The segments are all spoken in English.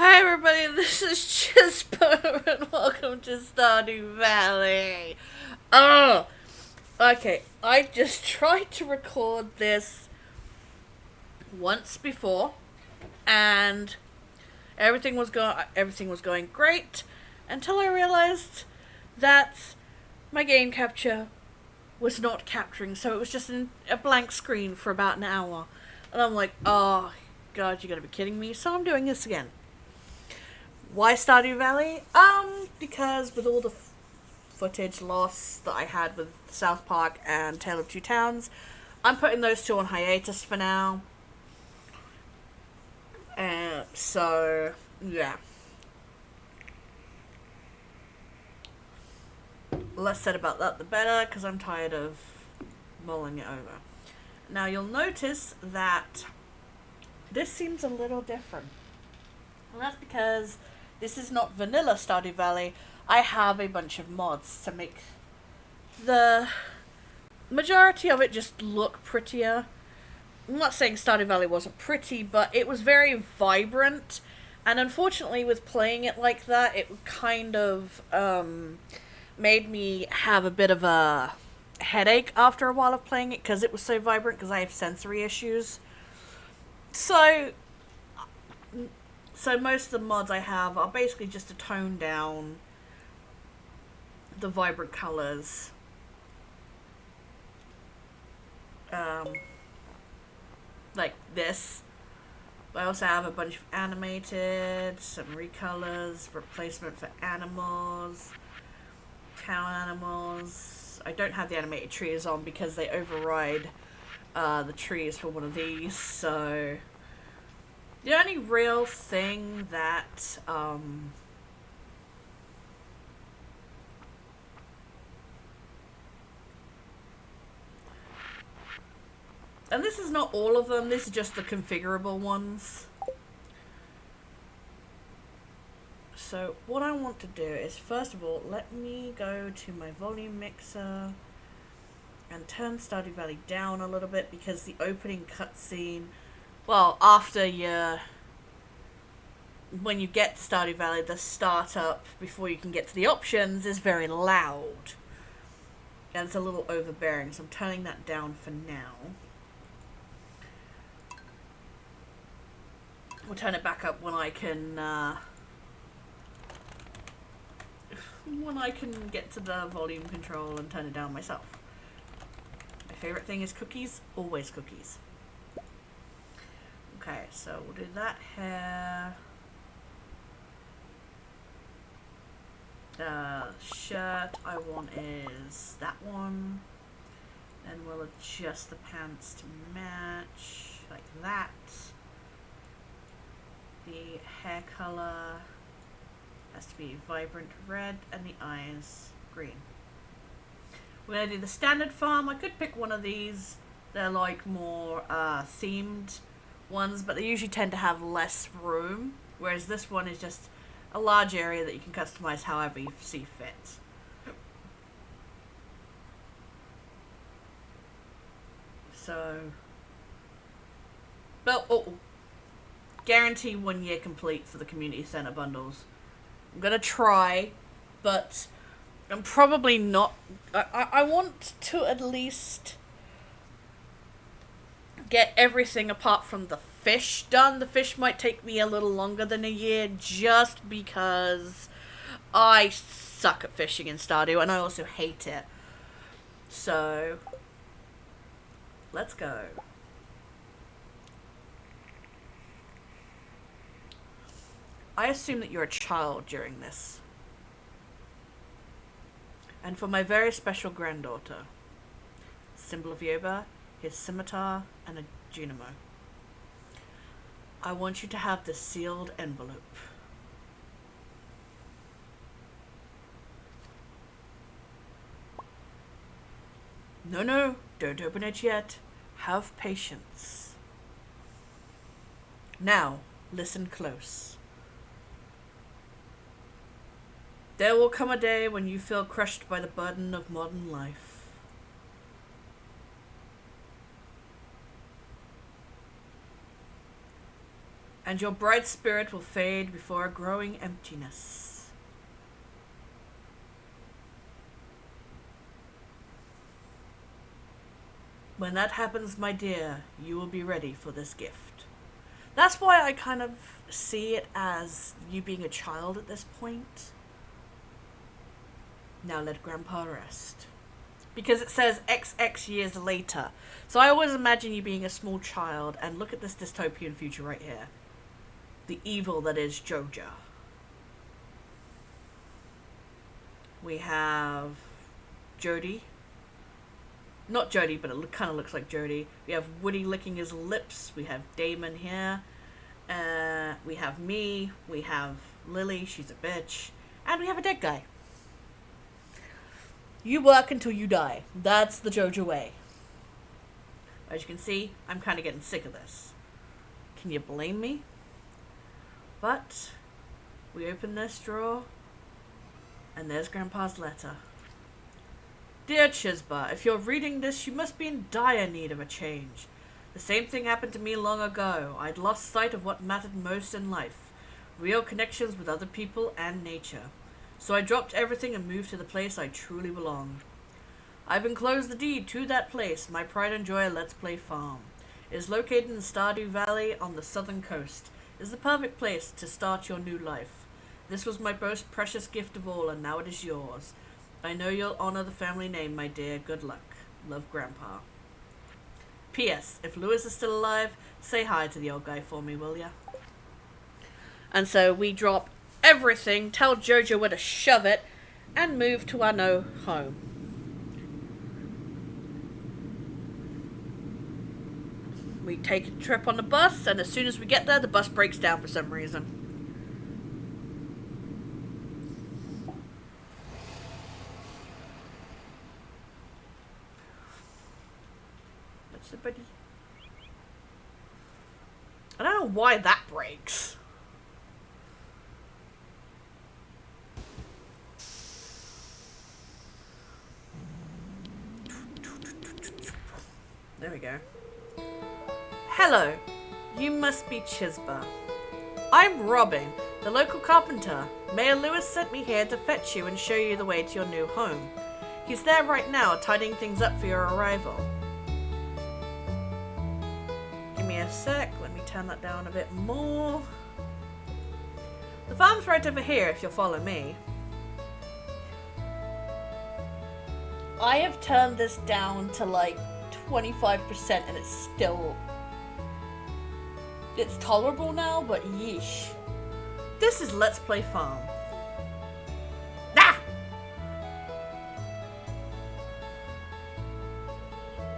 Hi everybody, this is Chispo and welcome to Stardew Valley. Oh, okay. I just tried to record this once before, and everything was going great until I realized that my game capture was not capturing, so it was just a blank screen for about an hour, and I'm like, oh god, you gotta be kidding me! So I'm doing this again. Why Stardew Valley? Because with all the footage loss that I had with South Park and Tale of Two Towns, I'm putting those two on hiatus for now. So, yeah. Less said about that, the better, because I'm tired of mulling it over. Now, you'll notice that this seems a little different. And that's because this is not vanilla Stardew Valley. I have a bunch of mods to make the majority of it just look prettier. I'm not saying Stardew Valley wasn't pretty, but it was very vibrant. And unfortunately, with playing it like that, it kind of made me have a bit of a headache after a while of playing it because it was so vibrant, because I have sensory issues. So most of the mods I have are basically just to tone down the vibrant colors. Like this. I also have a bunch of animated, some recolors, replacement for animals, town animals. I don't have the animated trees on because they override the trees for one of these, so the only real thing that and this is not all of them, this is just the configurable ones. So what I want to do is, first of all, let me go to my volume mixer and turn Stardew Valley down a little bit, because the opening cutscene, well, when you get to Stardew Valley, the startup before you can get to the options is very loud. And it's a little overbearing, so I'm turning that down for now. We'll turn it back up when I can get to the volume control and turn it down myself. My favorite thing is cookies, always cookies. Okay, so we'll do that hair. The shirt I want is that one. Then we'll adjust the pants to match, like that. The hair color has to be vibrant red, and the eyes green. We're going to do the standard farm. I could pick one of these. They're like more themed ones, but they usually tend to have less room, whereas this one is just a large area that you can customize however you see fit. So, but guarantee 1 year complete for the community center bundles. I'm gonna try, but I'm probably not. I want to at least get everything apart from the fish done. The fish might take me a little longer than a year, just because I suck at fishing in Stardew, and I also hate it. So, let's go. I assume that you're a child during this. And for my very special granddaughter, symbol of Yoba, his scimitar, and a Junimo, I want you to have this sealed envelope. No, don't open it yet. Have patience. Now, listen close. There will come a day when you feel crushed by the burden of modern life. and your bright spirit will fade before a growing emptiness. When that happens, my dear, you will be ready for this gift. That's why I kind of see it as you being a child at this point. Now let Grandpa rest. Because it says XX years later. So I always imagine you being a small child, and look at this dystopian future right here. The evil that is Joja. We have Jody. Not Jody, but it kind of looks like Jody. We have Woody licking his lips. We have Damon here. We have me. We have Lily. She's a bitch. And we have a dead guy. You work until you die. That's the Joja way. As you can see, I'm kind of getting sick of this. Can you blame me? But we open this drawer, and there's Grandpa's letter. Dear Chisba, if you're reading this, you must be in dire need of a change. The same thing happened to me long ago. I'd lost sight of what mattered most in life. Real connections with other people and nature. So I dropped everything and moved to the place I truly belong. I've enclosed the deed to that place, my pride and joy Let's Play farm. It is located in Stardew Valley on the southern coast. It is the perfect place to start your new life. This was my most precious gift of all, and now it is yours. I know you'll honor the family name, my dear. Good luck. Love, Grandpa. P.S. If Lewis is still alive, say hi to the old guy for me, will ya? And so we drop everything, tell Jojo where to shove it, and move to our new home. We take a trip on the bus, and as soon as we get there, the bus breaks down for some reason. What's the buddy? I don't know why that breaks. There we go. Hello, you must be Chisba. I'm Robin, the local carpenter. Mayor Lewis sent me here to fetch you and show you the way to your new home. He's there right now, tidying things up for your arrival. Give me a sec, let me turn that down a bit more. The farm's right over here if you'll follow me. I have turned this down to like 25% and it's tolerable now, but yeesh. This is Let's Play Farm. Ah!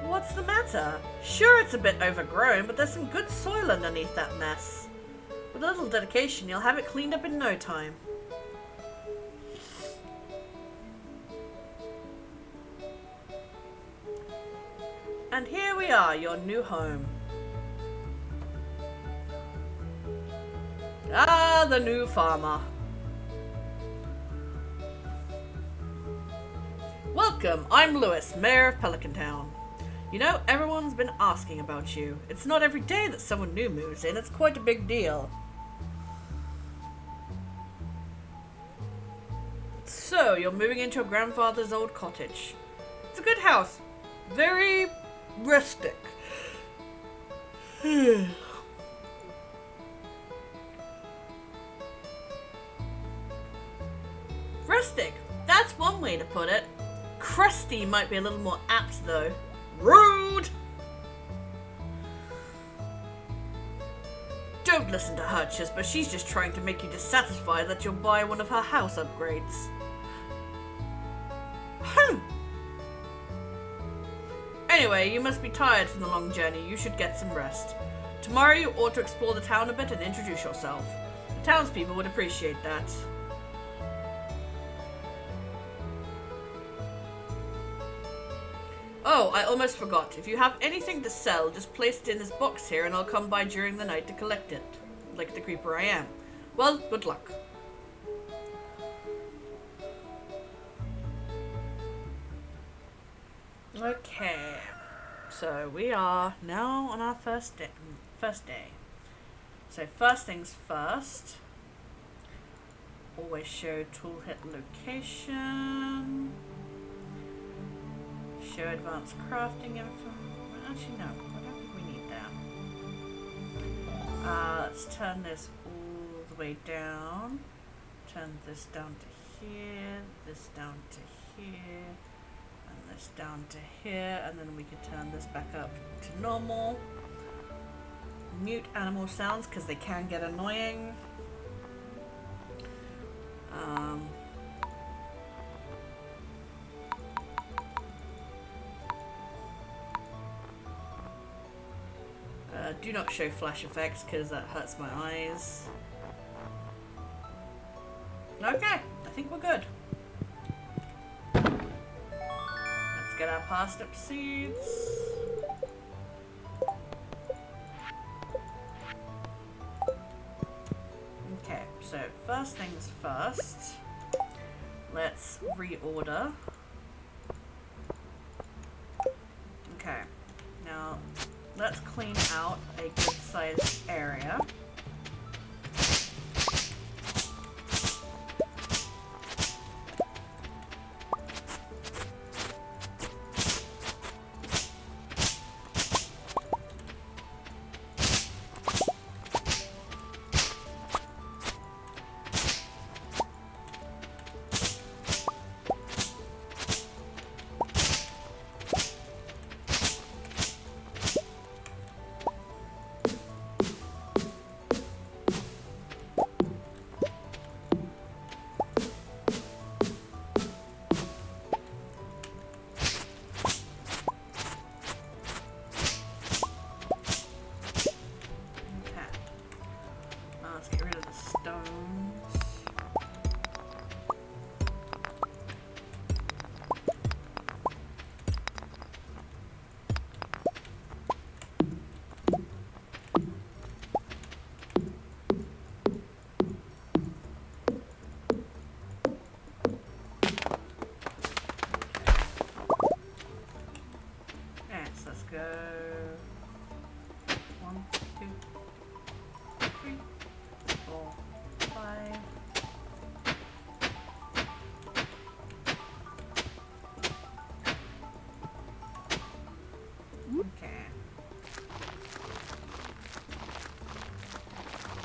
What's the matter? Sure, it's a bit overgrown, but there's some good soil underneath that mess. With a little dedication, you'll have it cleaned up in no time. And here we are, your new home. Ah, the new farmer. Welcome, I'm Lewis, Mayor of Pelican Town. You know, everyone's been asking about you. It's not every day that someone new moves in, it's quite a big deal. So, you're moving into your grandfather's old cottage. It's a good house. Very rustic. Rustic, that's one way to put it. Crusty might be a little more apt though. Rude! Don't listen to her, Chisba. She's just trying to make you dissatisfied that you'll buy one of her house upgrades. Anyway, you must be tired from the long journey. You should get some rest. Tomorrow you ought to explore the town a bit and introduce yourself. The townspeople would appreciate that. Oh, I almost forgot. If you have anything to sell, just place it in this box here and I'll come by during the night to collect it. Like the creeper I am. Well, good luck. Okay. So we are now on our first day. So first things first, always show toolkit location, show advanced crafting info. Actually no, I don't think we need that. Let's turn this all the way down, turn this down to here, this down to here, and this down to here, and then we can turn this back up to normal. Mute animal sounds because they can get annoying. Do not show flash effects because that hurts my eyes. Okay, I think we're good. Let's get our parsnip seeds. Okay, so first things first, let's reorder. Okay, now let's clean out a good sized area.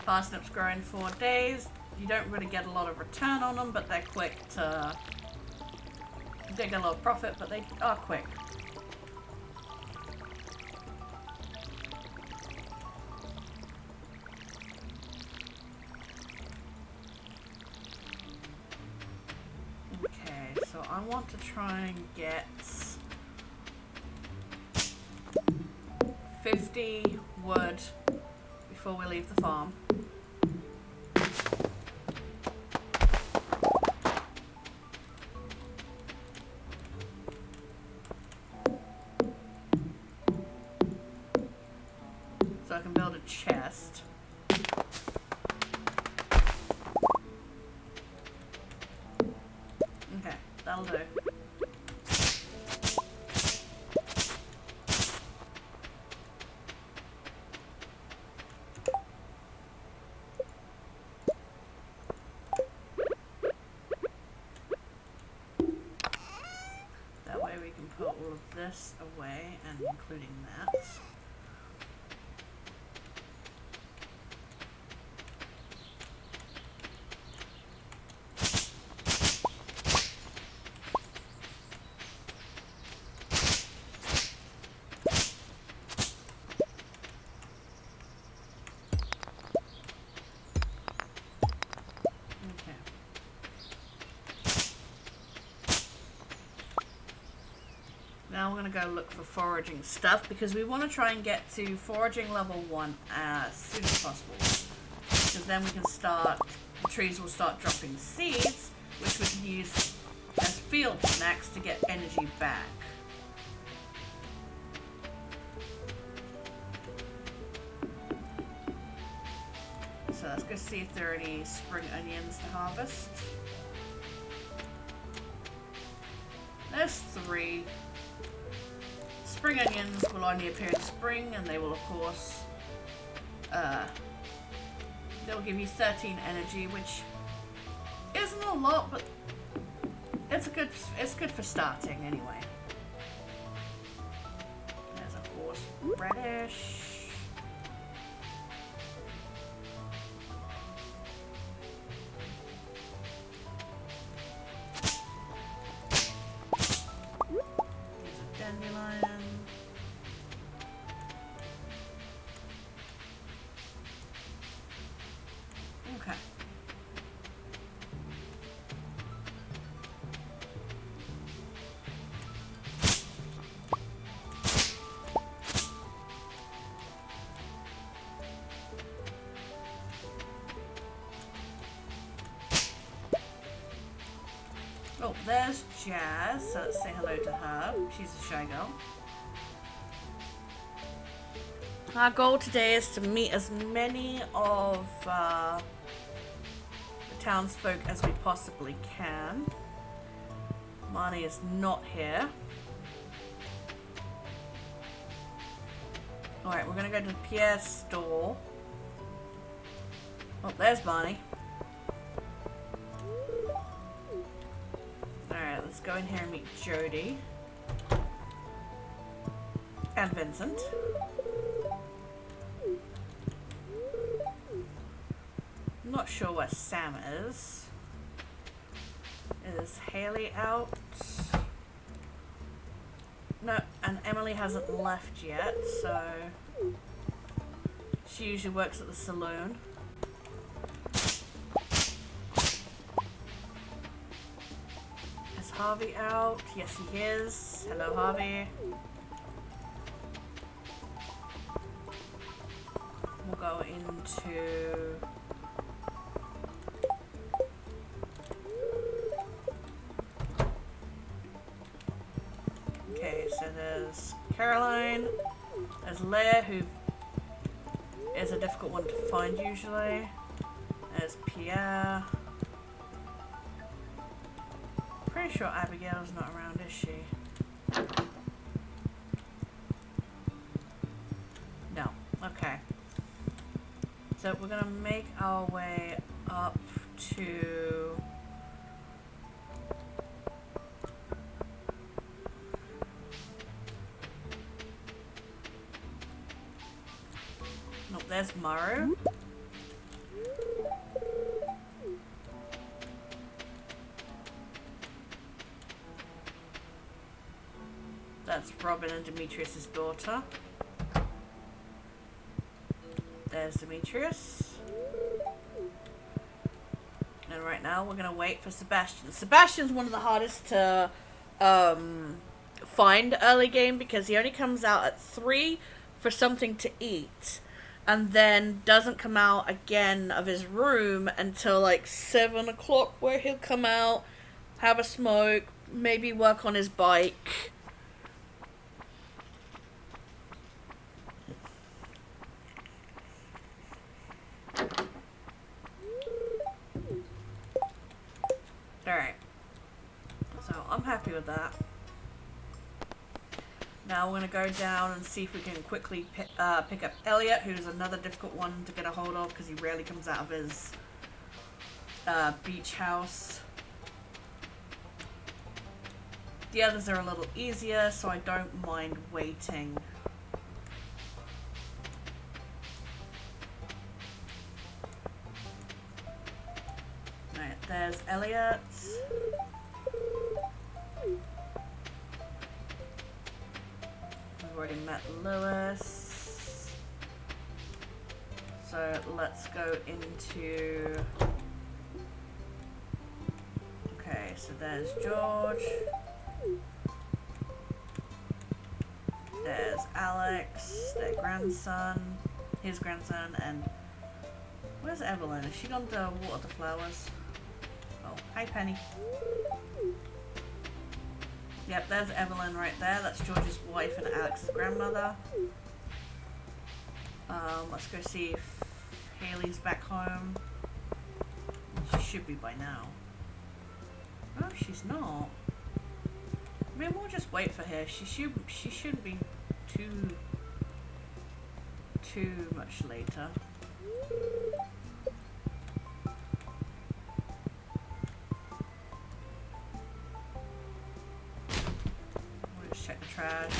Parsnips grow in 4 days. You don't really get a lot of return on them, but they're quick to... You don't get a lot of profit, but they are quick. Okay, so I want to try and get 50 wood before we leave the farm. So I can build a chest. Okay, that'll do. That way we can put all of this away, and including that. Now we're going to go look for foraging stuff because we want to try and get to foraging level 1 as soon as possible. Because then we can start, the trees will start dropping seeds, which we can use as field snacks to get energy back. So let's go see if there are any spring onions to harvest. There's 3. Spring onions will only appear in spring, and they will of course They'll give you 13 energy, which isn't a lot, but it's good for starting anyway. There's a horse radish. There's a dandelion. Okay. Oh, there's Jazz, so let's say hello to her. She's a shy girl. Our goal today is to meet as many of the townsfolk as we possibly can. Marnie is not here. Alright, we're gonna go to Pierre's store. Oh, there's Marnie. Alright, let's go in here and meet Jody. And Vincent. I'm not sure where Sam is. Is Haley out? No, and Emily hasn't left yet, so she usually works at the saloon. Is Harvey out? Yes, he is. Hello, Harvey. We'll go into... Okay, so there's Caroline, there's Leia, who is a difficult one to find usually, there's Pierre. Pretty sure Abigail's not around, is she? No, okay. So we're gonna make our way up to... There's Maru. That's Robin and Demetrius's daughter. There's Demetrius. And right now we're gonna wait for Sebastian. Sebastian's one of the hardest to find early game because he only comes out at 3 for something to eat. And then doesn't come out again of his room until like 7 o'clock, where he'll come out, have a smoke, maybe work on his bike. Alright. So I'm happy with that. Now we're going to go down and see if we can quickly pick up Elliot, who's another difficult one to get a hold of because he rarely comes out of his beach house. The others are a little easier, so I don't mind waiting. Alright, there's Elliot. Already met Lewis, so let's go into... Okay, so there's George, there's Alex, their grandson, his grandson, and where's Evelyn? Has she gone to water the flowers? Oh, hi Penny. Yep, there's Evelyn right there. That's George's wife and Alex's grandmother. Let's go see if Haley's back home. She should be by now. Oh, she's not. I mean, we'll just wait for her. She shouldn't be too much later. trash.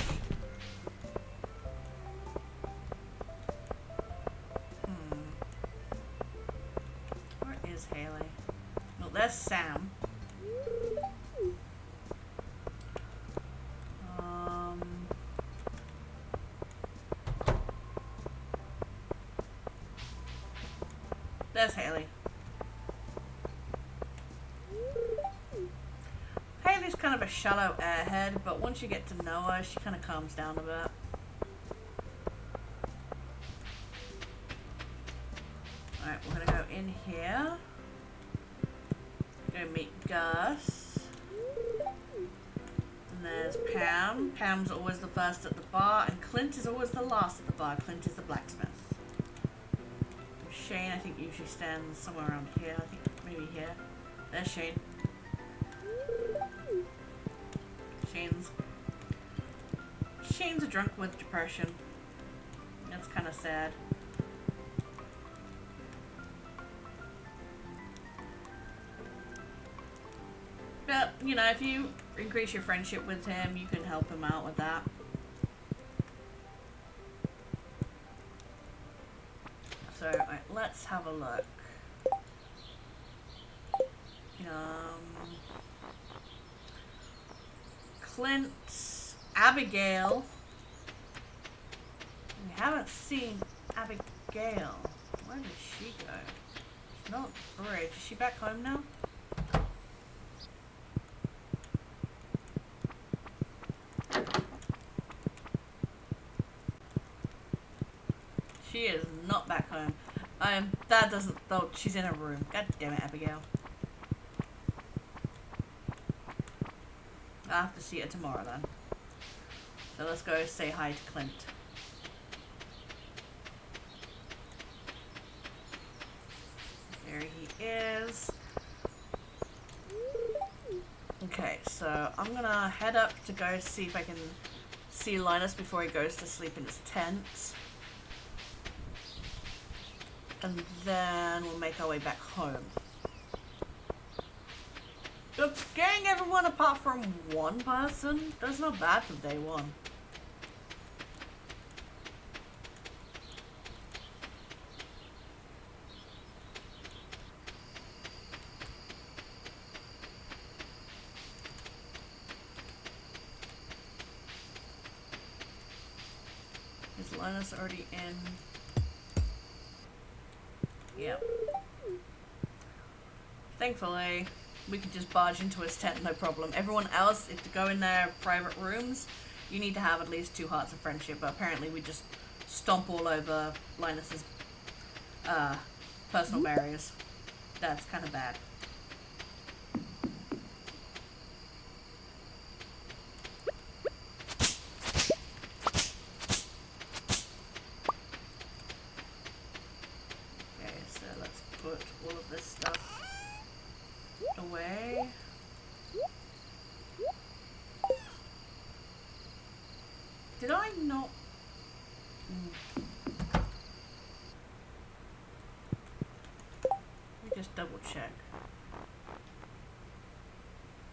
Where is Haley? Well, there's Sam. There's Haley. Haley's kind of a shallow airhead, but once you get to know her, she kind of calms down a bit. Alright, we're gonna go in here. Go meet Gus. And there's Pam. Pam's always the first at the bar, and Clint is always the last at the bar. Clint is the blacksmith. Shane, I think, usually stands somewhere around here. I think maybe here. There's Shane. Shane's a drunk with depression. That's kind of sad. But, you know, if you increase your friendship with him, you can help him out with that. So, right, let's have a look. Clint, Abigail. We haven't seen Abigail. Where did she go? She's not bridge. Is she back home now? She is not back home. That doesn't, though, she's in her room. God damn it, Abigail. I'll have to see her tomorrow then. So let's go say hi to Clint. There he is. Okay, so I'm gonna head up to go see if I can see Linus before he goes to sleep in his tent. And then we'll make our way back home. But getting everyone apart from one person, that's not bad for day one. Is Linus already in? Yep. Thankfully, we could just barge into his tent, no problem. Everyone else, if to go in their private rooms, you need to have at least 2 hearts of friendship, but apparently we just stomp all over Linus's personal barriers. That's kind of bad. Okay, so let's put all of this stuff away. Did I not? Let me just double check.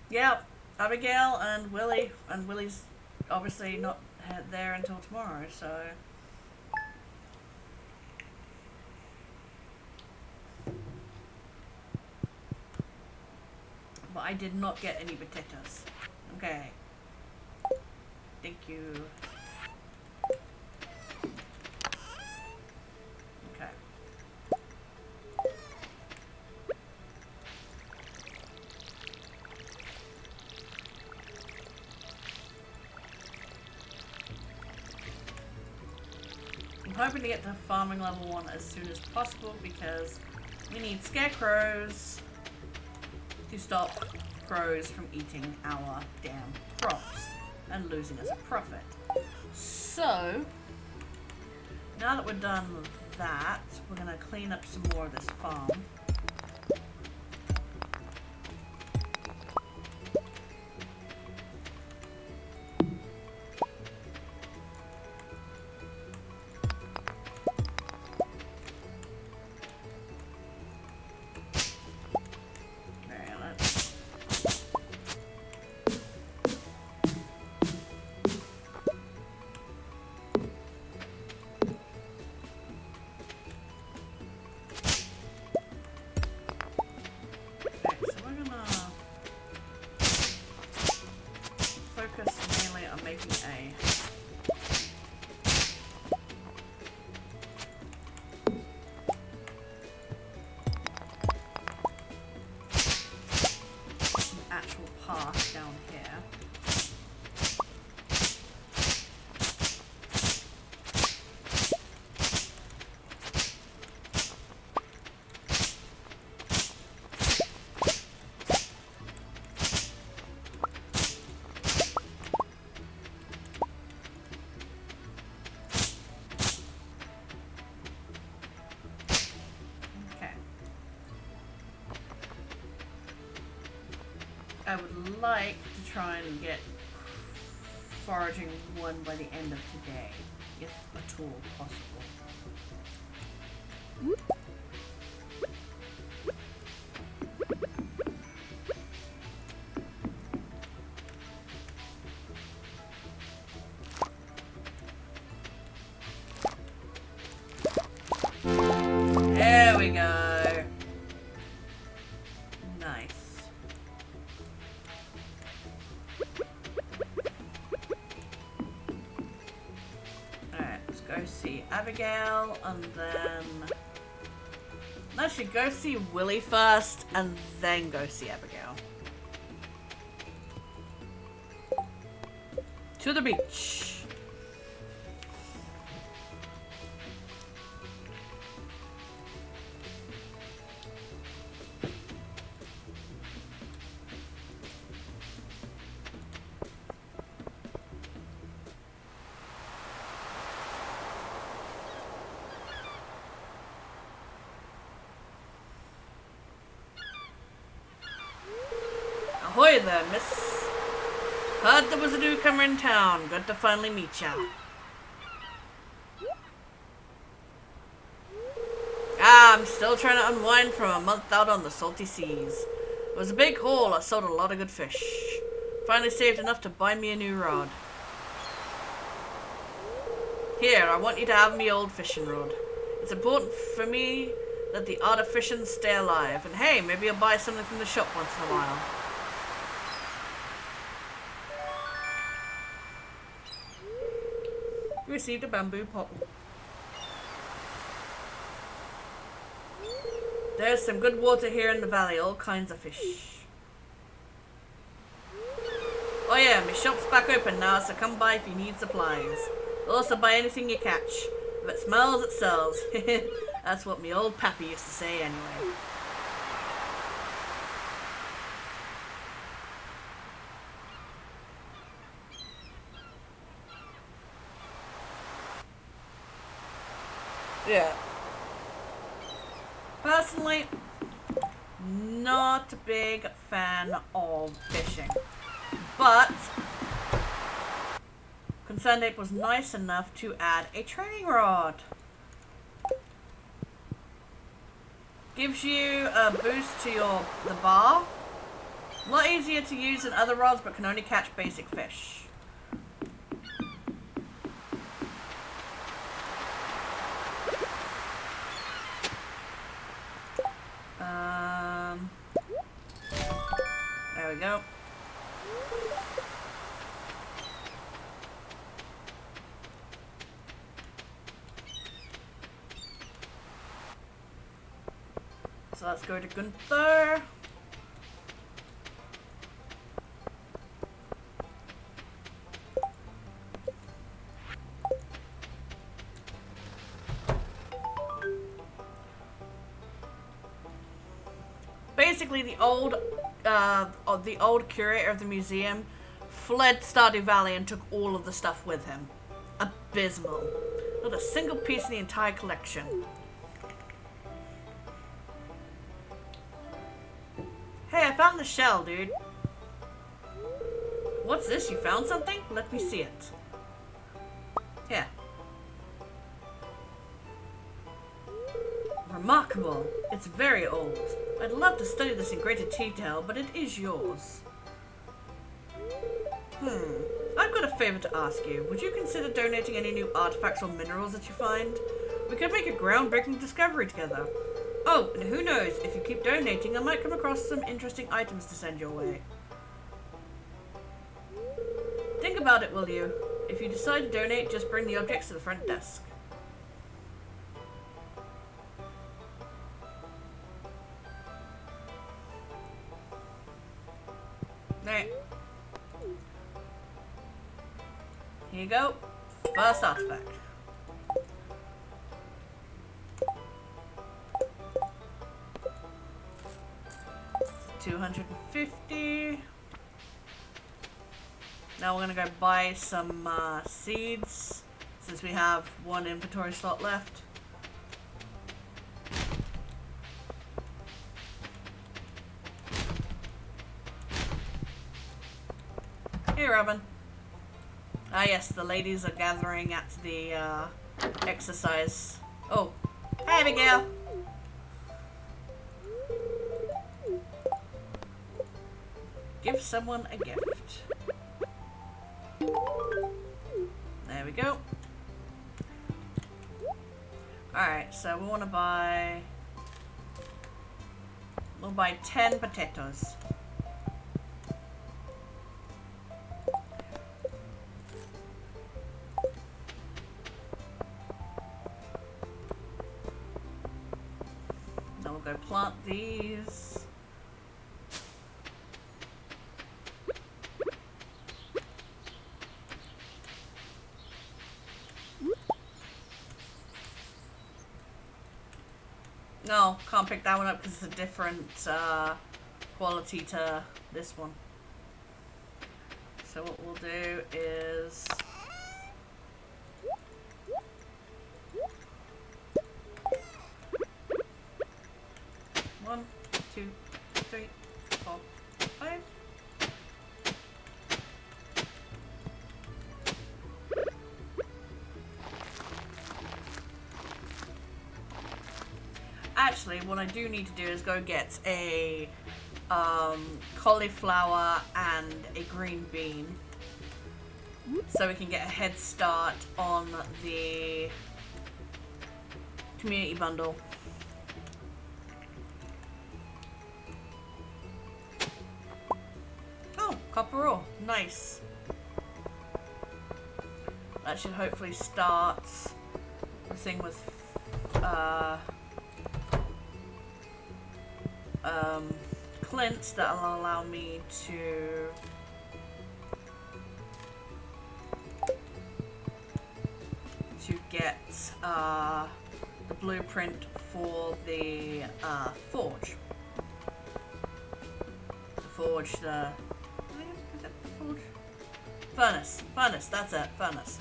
Yeah, Abigail and Willie, and Willie's obviously not there until tomorrow, so. But I did not get any potatoes. Okay. Thank you. Okay. I'm hoping to get to farming level 1 as soon as possible because we need scarecrows to stop crows from eating our damn crops and losing us a profit. So, now that we're done with that, we're going to clean up some more of this farm. I would like to try and get foraging 1 by the end of today, if at all possible. There we go. Nice. Alright, let's go see Abigail and then... Actually, go see Willie first and then go see Abigail. To the beach. Ahoy there, miss. Heard there was a newcomer in town. Good to finally meet ya. I'm still trying to unwind from a month out on the salty seas. It was a big haul. I sold a lot of good fish. Finally saved enough to buy me a new rod. Here, I want you to have me old fishing rod. It's important for me that the art of fishing stay alive. And hey, maybe I'll buy something from the shop once in a while. Received a bamboo pot. There's some good water here in the valley, all kinds of fish. Oh yeah, my shop's back open now, so come by if you need supplies. I'll also buy anything you catch. If it smells, it sells. That's what me old pappy used to say anyway. Yeah. Personally, not a big fan of fishing. But Concerned Ape was nice enough to add a training rod. Gives you a boost to the bar. A lot easier to use than other rods, but can only catch basic fish. There we go. So let's go to Gunther. Basically, the old curator of the museum fled Stardew Valley and took all of the stuff with him. Abysmal. Not a single piece in the entire collection. Hey, I found the shell, dude. What's this? You found something? Let me see it. Here. Remarkable. It's very old. I'd love to study this in greater detail, but it is yours. I've got a favor to ask you. Would you consider donating any new artifacts or minerals that you find? We could make a groundbreaking discovery together. Oh, and who knows, if you keep donating, I might come across some interesting items to send your way. Think about it, will you? If you decide to donate, just bring the objects to the front desk. Right. Here you go. First artifact. $250. Now we're gonna go buy some seeds since we have one inventory slot left. Hey, Robin. Ah, yes, the ladies are gathering at the exercise. Oh, hey, Abigail. Give someone a gift. There we go. Alright, so we want to buy... We'll buy 10 potatoes. Then we'll go plant these. No, can't pick that one up because it's a different quality to this one. So what we'll do is... One, two, three, four, five. Actually, what I do need to do is go get a cauliflower and a green bean so we can get a head start on the community bundle. Oh, copper ore. Nice. That should hopefully start the thing with Clint that will allow me to get the blueprint for the forge. The forge, is that the forge? Furnace, that's it, furnace.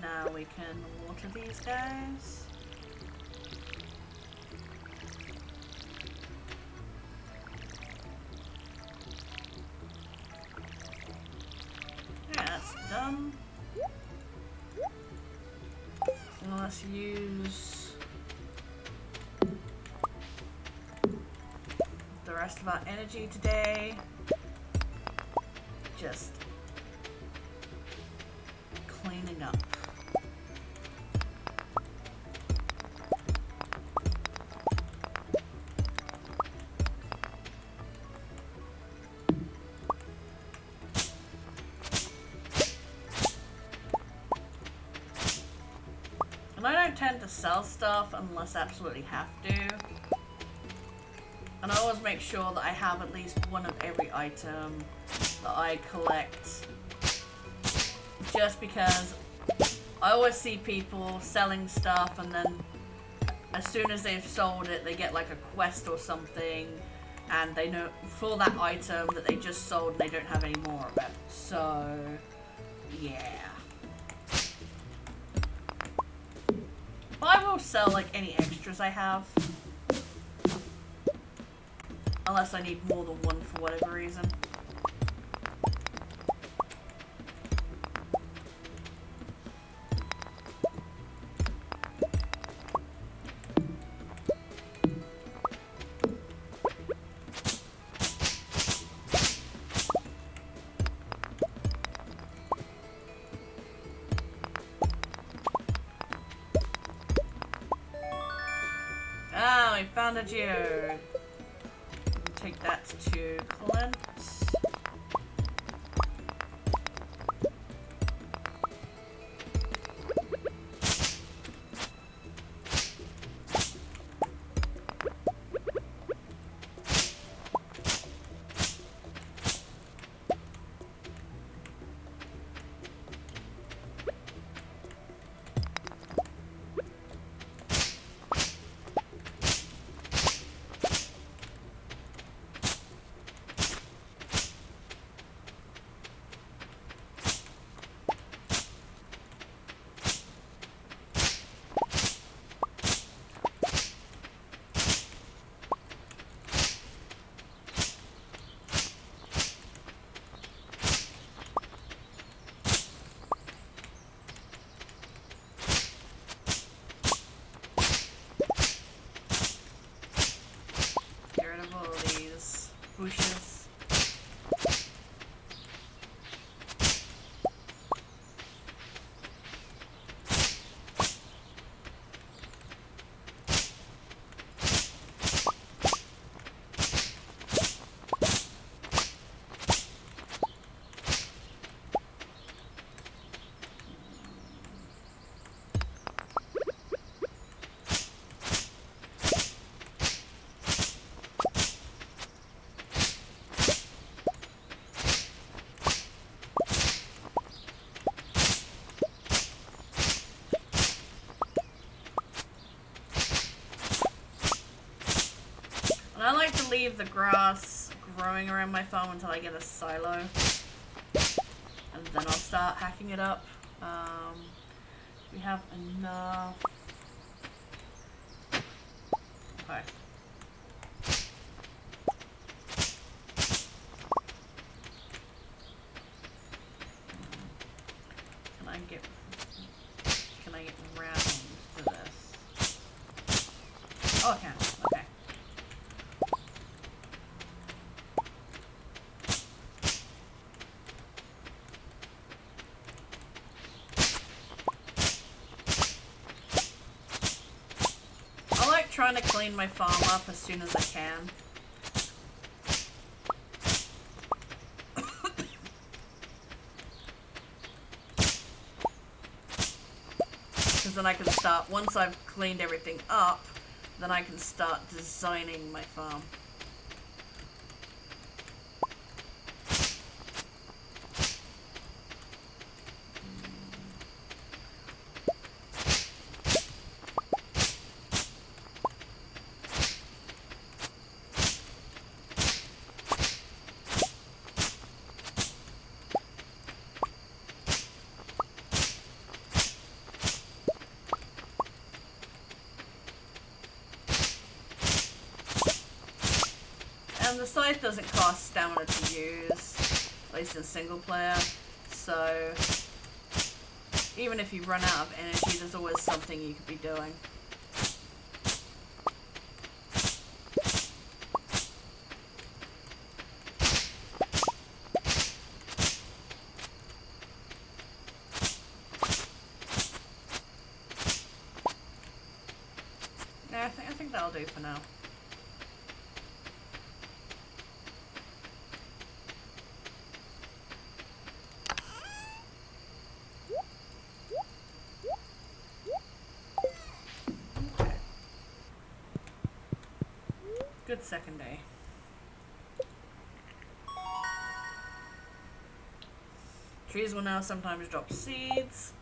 Now we can water these guys. Yeah, that's done. So let's use the rest of our energy today. Just cleaning up. I don't tend to sell stuff unless I absolutely have to. And I always make sure that I have at least one of every item that I collect. Just because I always see people selling stuff and then as soon as they've sold it, they get like a quest or something and they know for that item that they just sold and they don't have any more of it. So, yeah. I will sell like any extras I have. Unless I need more than one for whatever reason. Ah, we found a geode. Take that to Clint. leave the grass growing around my farm until I get a silo. And then I'll start hacking it up. We have enough. Okay. Can I get round to this? Oh, I can. Okay. I like trying to clean my farm up as soon as I can. Then I can start, once I've cleaned everything up, then I can start designing my farm. And the scythe doesn't cost stamina to use, at least in single player, so even if you run out of energy, there's always something you could be doing. Yeah, I think that'll do for now. Good second day. Trees will now sometimes drop seeds.